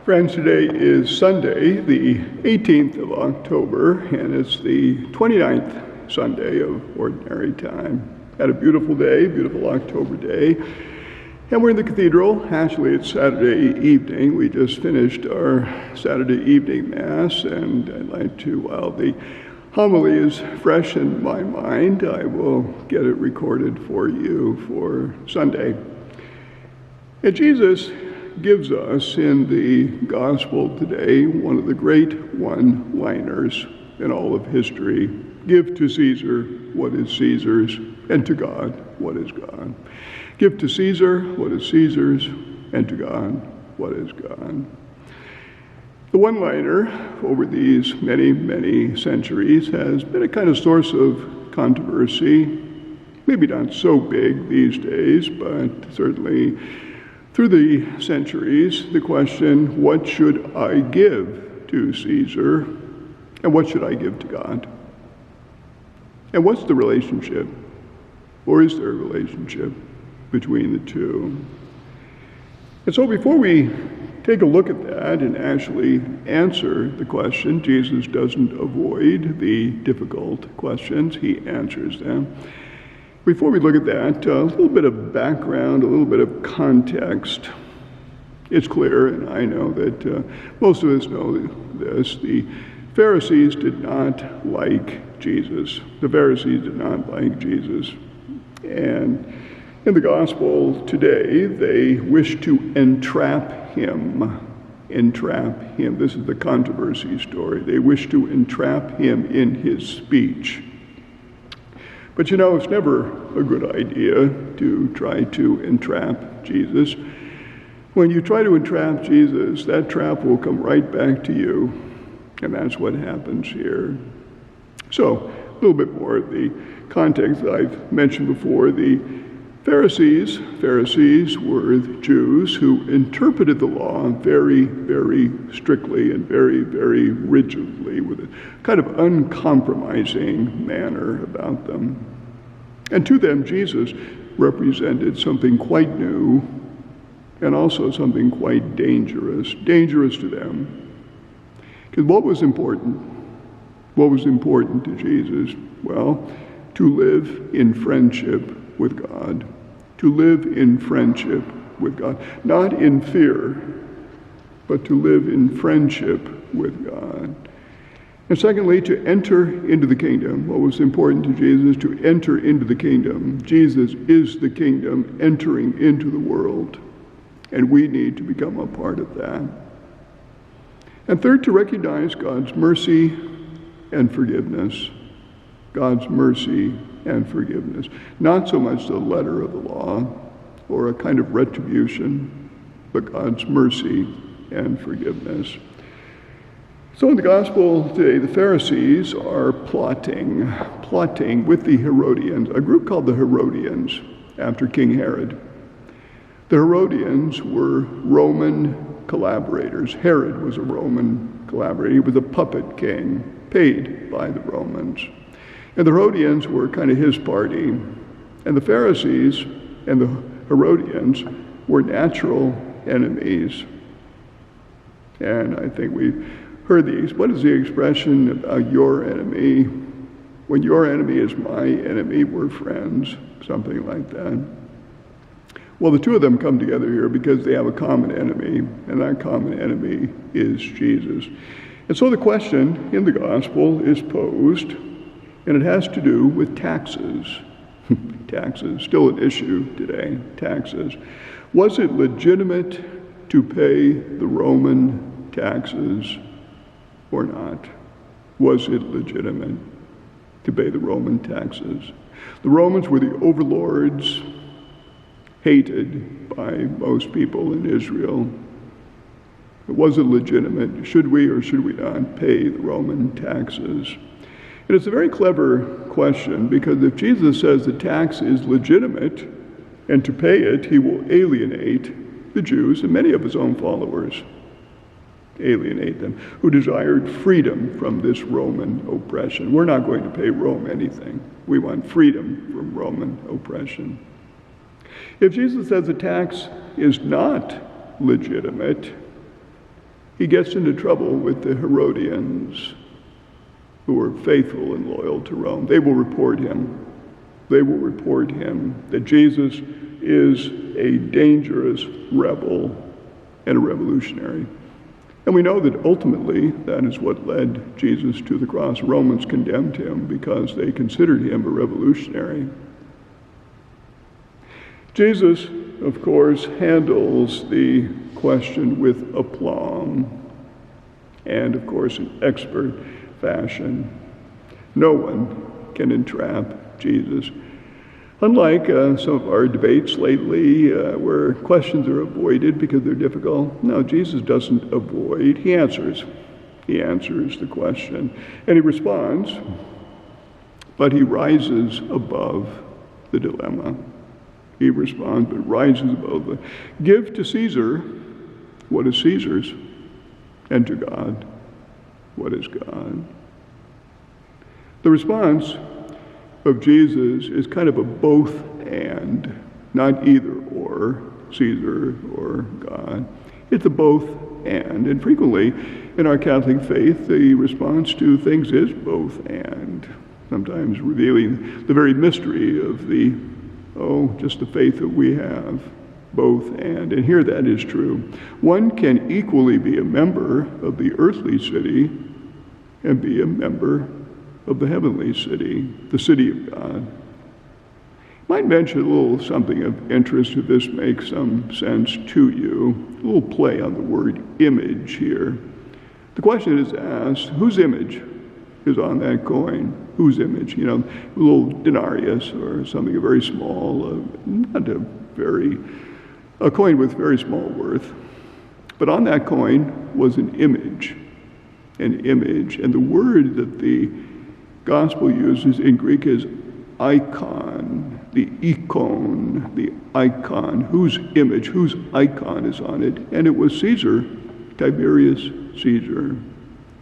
Friends, today is Sunday, the 18th of October, and it's the 29th Sunday of Ordinary Time. Had a beautiful day, beautiful October day, and we're in the cathedral. Actually, it's Saturday evening. We just finished our Saturday evening Mass, and I'd like to, while the homily is fresh in my mind, I will get it recorded for you for Sunday. And Jesus gives us in the gospel today one of the great one-liners in all of history. Give to Caesar what is Caesar's, and to God what is God. Give to Caesar what is Caesar's, and to God what is God. The one-liner over these many, many centuries has been a kind of source of controversy, maybe not so big these days, but certainly through the centuries, the question, what should I give to Caesar, and what should I give to God? And what's the relationship, or is there a relationship between the two? And so before we take a look at that and actually answer the question, Jesus doesn't avoid the difficult questions, he answers them. Before we look at that, a little bit of background, a little bit of context. It's clear, and I know that most of us know this, the Pharisees did not like Jesus. The Pharisees did not like Jesus. And in the gospel today, they wish to entrap him. Entrap him. This is the controversy story. They wish to entrap him in his speech. But you know, it's never a good idea to try to entrap Jesus. When you try to entrap Jesus, that trap will come right back to you. And that's what happens here. So, a little bit more of the context that I've mentioned before. The Pharisees were Jews who interpreted the law very, very strictly and very, very rigidly, with a kind of uncompromising manner about them. And to them, Jesus represented something quite new and also something quite dangerous to them. Because what was important? What was important to Jesus? Well, to live in friendship with God, to live in friendship with God, not in fear, but to live in friendship with God. And secondly, to enter into the kingdom. What was important to Jesus? To enter into the kingdom. Jesus is the kingdom entering into the world, and we need to become a part of that. And third, to recognize God's mercy and forgiveness. God's mercy and forgiveness. Not so much the letter of the law or a kind of retribution, but God's mercy and forgiveness. So in the gospel today, the Pharisees are plotting with the Herodians, a group called the Herodians, after King Herod. The Herodians were Roman collaborators. Herod was a Roman collaborator. He was a puppet king, paid by the Romans. And the Herodians were kind of his party. And the Pharisees and the Herodians were natural enemies. And I think we've heard these. What is the expression about your enemy? When your enemy is my enemy, we're friends. Something like that. Well, the two of them come together here because they have a common enemy. And that common enemy is Jesus. And so the question in the gospel is posed. And it has to do with taxes. Taxes, still an issue today, taxes. Was it legitimate to pay the Roman taxes or not? Was it legitimate to pay the Roman taxes? The Romans were the overlords, hated by most people in Israel. Was it legitimate? Should we or should we not pay the Roman taxes? And it's a very clever question, because if Jesus says the tax is legitimate, and to pay it, he will alienate the Jews and many of his own followers, alienate them, who desired freedom from this Roman oppression. We're not going to pay Rome anything. We want freedom from Roman oppression. If Jesus says the tax is not legitimate, He gets into trouble with the Herodians, who are faithful and loyal to Rome. They will report him. They will report him that Jesus is a dangerous rebel and a revolutionary. And we know that ultimately that is what led Jesus to the cross. Romans condemned him because they considered him a revolutionary. Jesus, of course, handles the question with aplomb and, of course, in expert fashion. No one can entrap Jesus. Unlike some of our debates lately where questions are avoided because they're difficult, no, Jesus doesn't avoid. He answers. He answers the question. And he responds, but he rises above the dilemma. He responds, but rises above the... Give to Caesar what is Caesar's, and to God what is God. The response of Jesus is kind of a both and, not either or, Caesar or God. It's a both and. And frequently in our Catholic faith, the response to things is both and, sometimes revealing the very mystery of just the faith that we have, both and. And here that is true. One can equally be a member of the earthly city and be a member of the heavenly city, the city of God. I might mention a little something of interest if this makes some sense to you. A little play on the word image here. The question is asked, whose image is on that coin? Whose image? A little denarius or something very small, a coin with very small worth. But on that coin was an image. And the word that the Gospel uses in Greek is icon, the icon, whose image, whose icon is on it. And it was Caesar, Tiberius Caesar,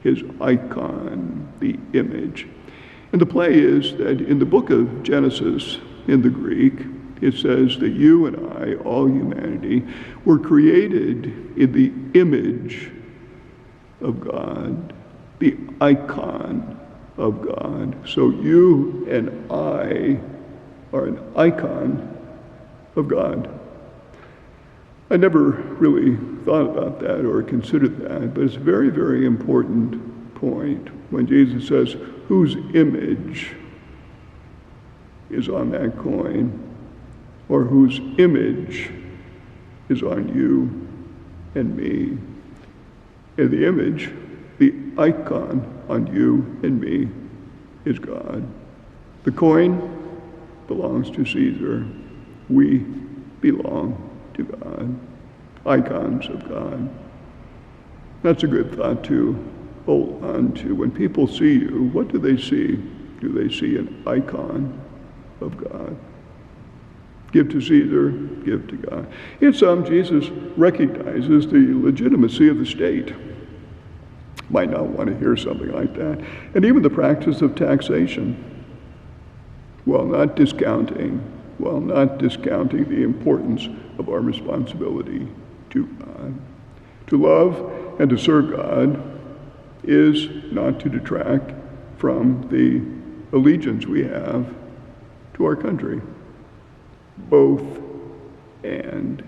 his icon, the image. And the play is that in the book of Genesis, in the Greek, it says that you and I, all humanity, were created in the image of God, the icon of God. So you and I are an icon of God. I never really thought about that or considered that, but it's a very, very important point when Jesus says, whose image is on that coin, or whose image is on you and me. And the image, the icon on you and me is God. The coin belongs to Caesar. We belong to God. Icons of God. That's a good thought to hold on to. When people see you, what do they see? Do they see an icon of God? Give to Caesar, give to God. In some, Jesus recognizes the legitimacy of the state. Might not want to hear something like that. And even the practice of taxation, while not discounting the importance of our responsibility to God. To love and to serve God is not to detract from the allegiance we have to our country. Both and.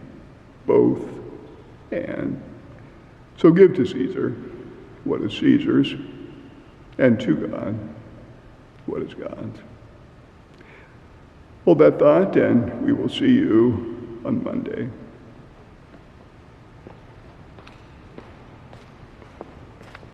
So give to Caesar what is Caesar's, and to God what is God's. Hold that thought, and we will see you on Monday.